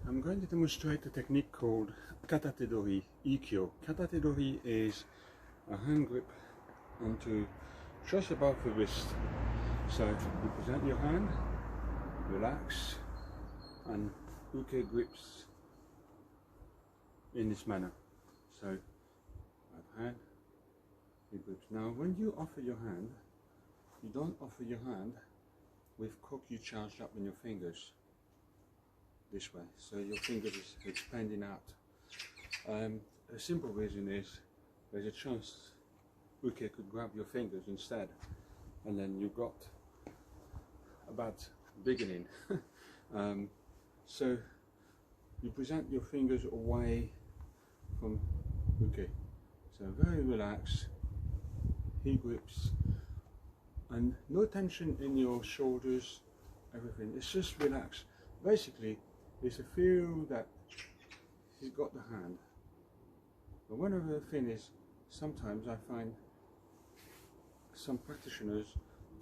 I'm going to demonstrate a technique called Katate Dori Ikkyo. Katate Dori is a hand grip onto just above the wrist. So you present your hand, relax, and uke grips in this manner. So right hand, he grips. Now when you offer your hand, you don't offer your hand with Kokyu charged up in your fingers this way, so your fingers is expanding out. A simple reason is there's a chance uke could grab your fingers instead, and then you've got a bad beginning. So you present your fingers away from uke, so very relaxed, he grips, and no tension in your shoulders, everything, it's just relaxed. Basically, it's a feel that he's got the hand. But one of the things is, sometimes I find some practitioners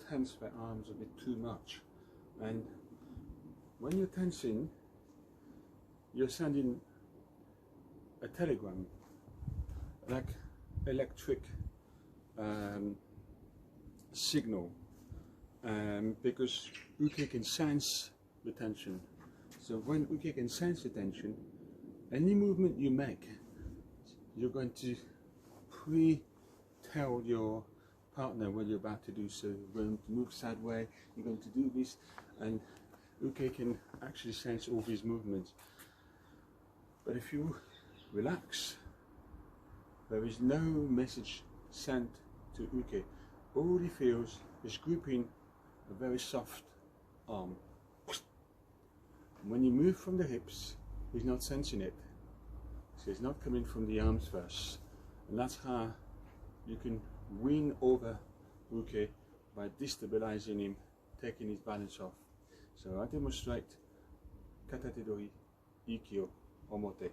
tense their arms a bit too much. And when you're tensing, you're sending a telegram, like electric signal, because uke can sense the tension. So when uke can sense the tension, any movement you make, you're going to pre-tell your partner what you're about to do. So you're going to move sideways, you're going to do this, and uke can actually sense all these movements. But if you relax, there is no message sent to uke. All he feels is gripping a very soft arm. When you move from the hips, he's not sensing it. So it's not coming from the arms first. And that's how you can win over uke, by destabilizing him, taking his balance off. So I demonstrate Katate Dori Ikkyo Omote.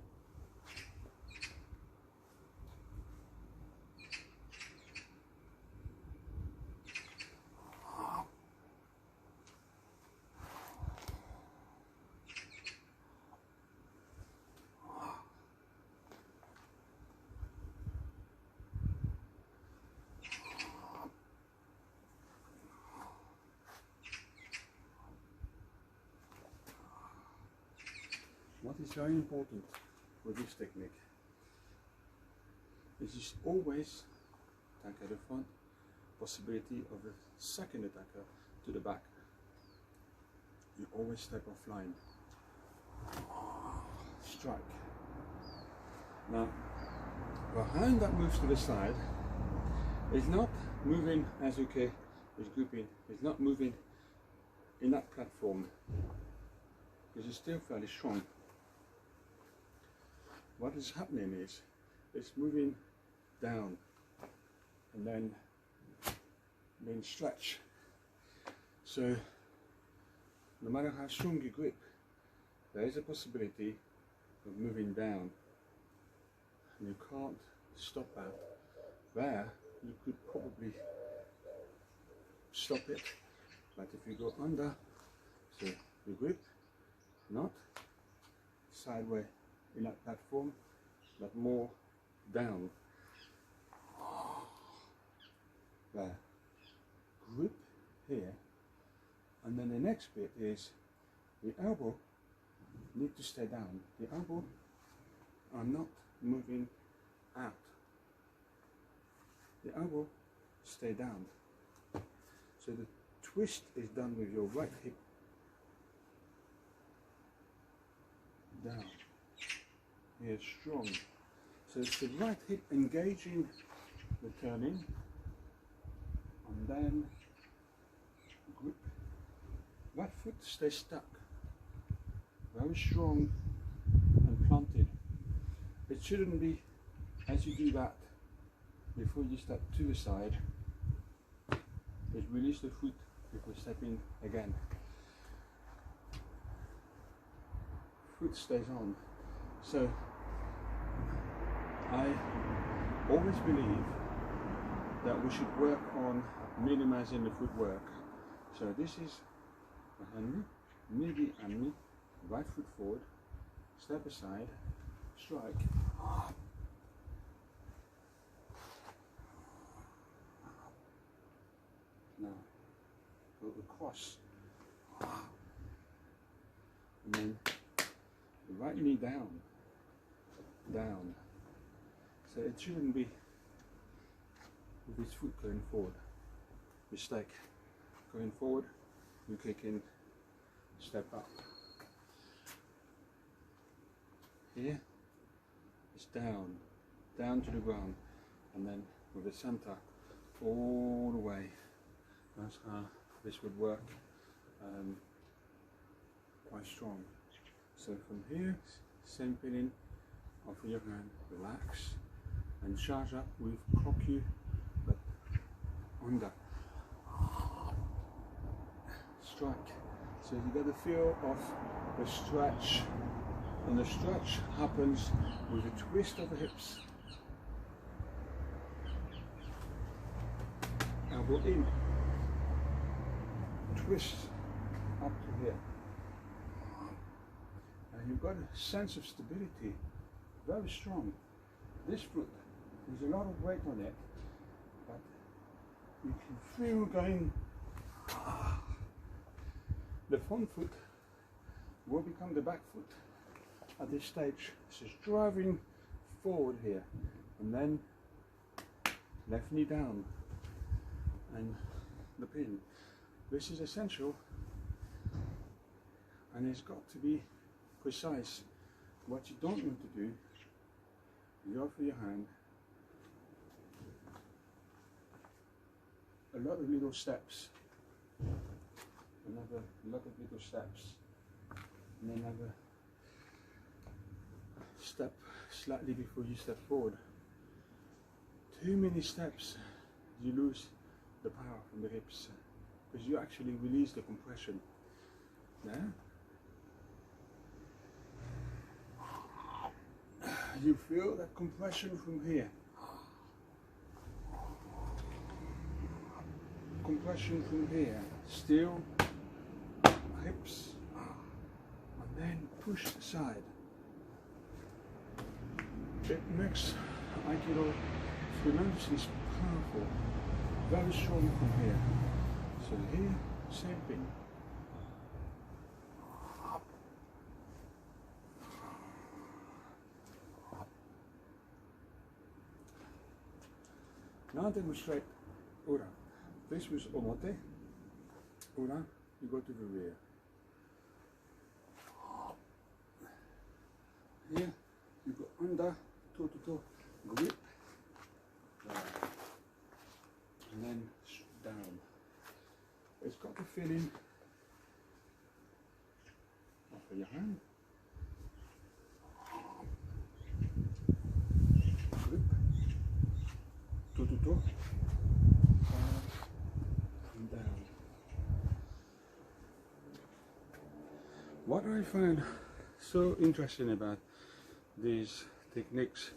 What is very important with this technique is always attack at the front, possibility of a second attacker to the back. You always step offline, strike. Now, the hand that moves to the side is not moving as uke is gripping, it's not moving in that platform, because it's still fairly strong. What is happening is, it's moving down and then stretch. So no matter how strong you grip, there is a possibility of moving down, and you can't stop that. There you could probably stop it, but if you go under, so you grip, not sideways in that platform, but more down. There. Grip here, and then the next bit is the elbow need to stay down. The elbow are not moving out. The elbow stay down. So the twist is done with your right hip down. Here, strong. So it's the right hip engaging the turning, and then grip. Right foot stays stuck, very strong and planted. It shouldn't be, as you do that, before you step to the side, is release the foot before stepping again. Foot stays on. So I always believe that we should work on minimizing the footwork. So this is a hanmi, maybe hanmi, right foot forward, step aside, strike, now go across, and then the right knee down, down, so it shouldn't be with his foot going forward. Mistake, going forward, you kick in, step up. Here, it's down, down to the ground, and then with the center all the way. That's how this would work, quite strong. So from here, same feeling, offer your hand, relax, and charge up with Kokyu, but under. Strike. So you get the feel of the stretch, and the stretch happens with a twist of the hips. Elbow in, twist up to here. And you've got a sense of stability, very strong. This foot, there's a lot of weight on it, but you can feel going. The front foot will become the back foot at this stage. So it's driving forward here, and then left knee down and the pin. This is essential, and it's got to be precise. What you don't want to do, you offer your hand, a lot of little steps. Another lot of little steps, and then another step slightly before you step forward. Too many steps, you lose the power from the hips, because you actually release the compression. Now, you feel that compression from here. Compression from here, still hips, and then push aside. It makes Aikido tremendously powerful, very strong from here. So here, same thing. Now demonstrate Ura. This was Omote. Ura, you go to the rear. Here, you go under, toe to toe, grip, and then down. It's got the feeling of your hand. Grip, toe to toe, and down. What I find so interesting about these techniques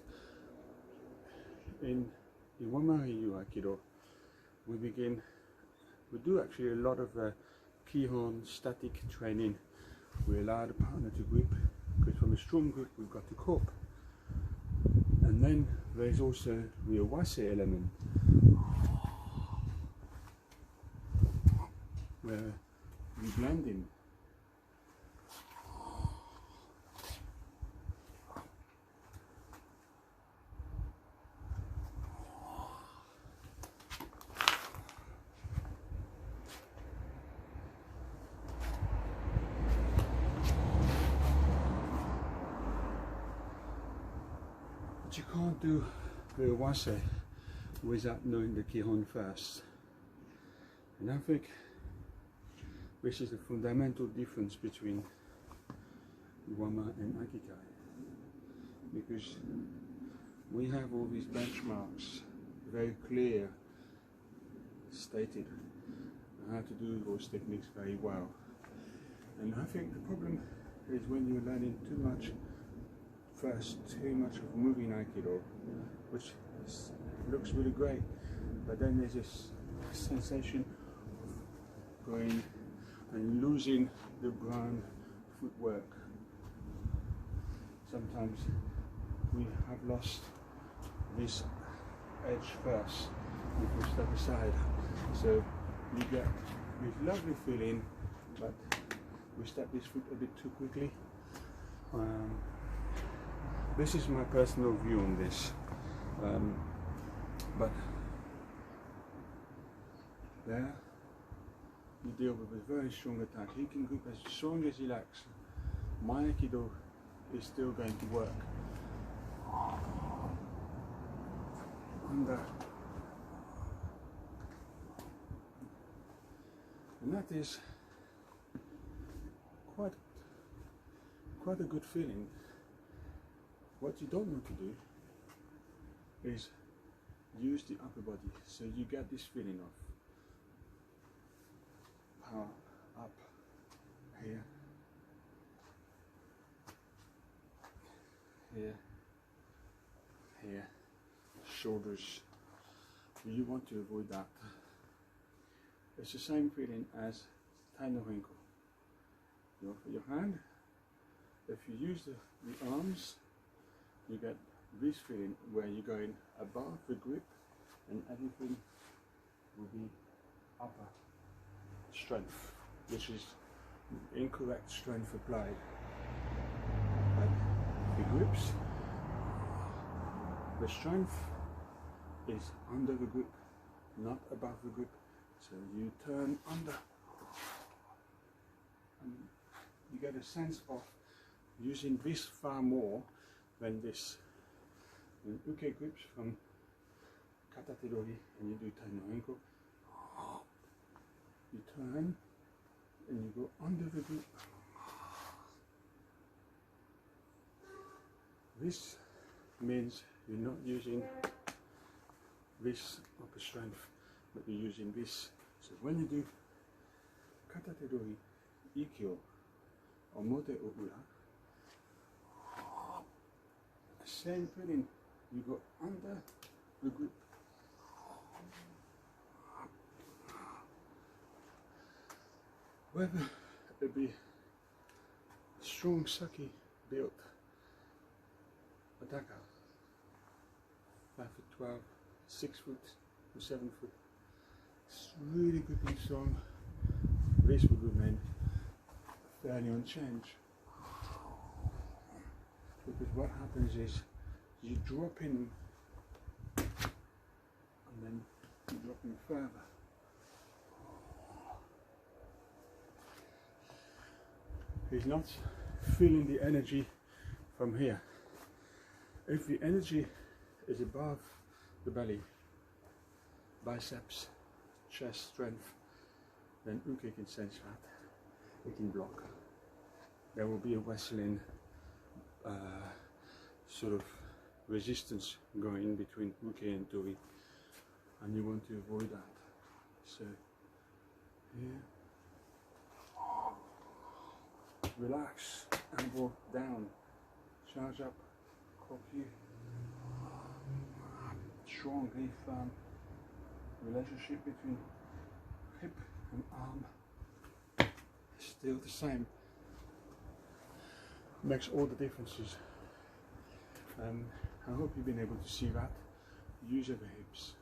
in Iwamari Aikido, we do actually a lot of kihon static training. We allow the partner to grip, because from a strong grip we've got to cope. And then there's also the awase element, where we blend in. You can't do the awase without knowing the kihon first. And I think this is the fundamental difference between Iwama and Aikikai, because we have all these benchmarks, very clear, stated how to do those techniques very well. And I think the problem is when you're learning too much too much of moving Aikido, which looks really great, but then there's this sensation of going and losing the ground footwork. sometimes we have lost this edge first if we step aside. So you get this lovely feeling, but we step this foot a bit too quickly. This is my personal view on this, but there you deal with a very strong attack. He can grip as strong as he likes. My Aikido is still going to work. Under. And that is quite a good feeling. What you don't want to do is use the upper body, so you get this feeling of power up here, here, here, shoulders. You want to avoid that. It's the same feeling as Taino Henko. You offer your hand. If you use the arms, you get this feeling where you're going above the grip and everything will be upper strength, which is incorrect strength applied. But the grips, the strength is under the grip, not above the grip. So you turn under and you get a sense of using this far more than this. When uke grips from Katate Dori and you do Taino Henko, you turn and you go under the grip. This means you're not using this upper strength, but you're using this. So when you do Katate Dori Ikkyo, Omote and Ura, same feeling, you go under the grip. Whether it be strong Saki built attacker, 5'12", 6 foot to 7 foot, it's really good and strong. This would remain fairly unchanged. Because what happens is you drop in and then you drop in further. He's not feeling the energy from here. If the energy is above the belly, biceps, chest strength, then uke can sense that. It can block. There will be a wrestling sort of resistance going in between uke and dori, and you want to avoid that. So here, relax, elbow down, charge up, Kokyu, strong, very firm relationship between hip and arm, still the same. Makes all the differences. I hope you've been able to see that. Use your hips.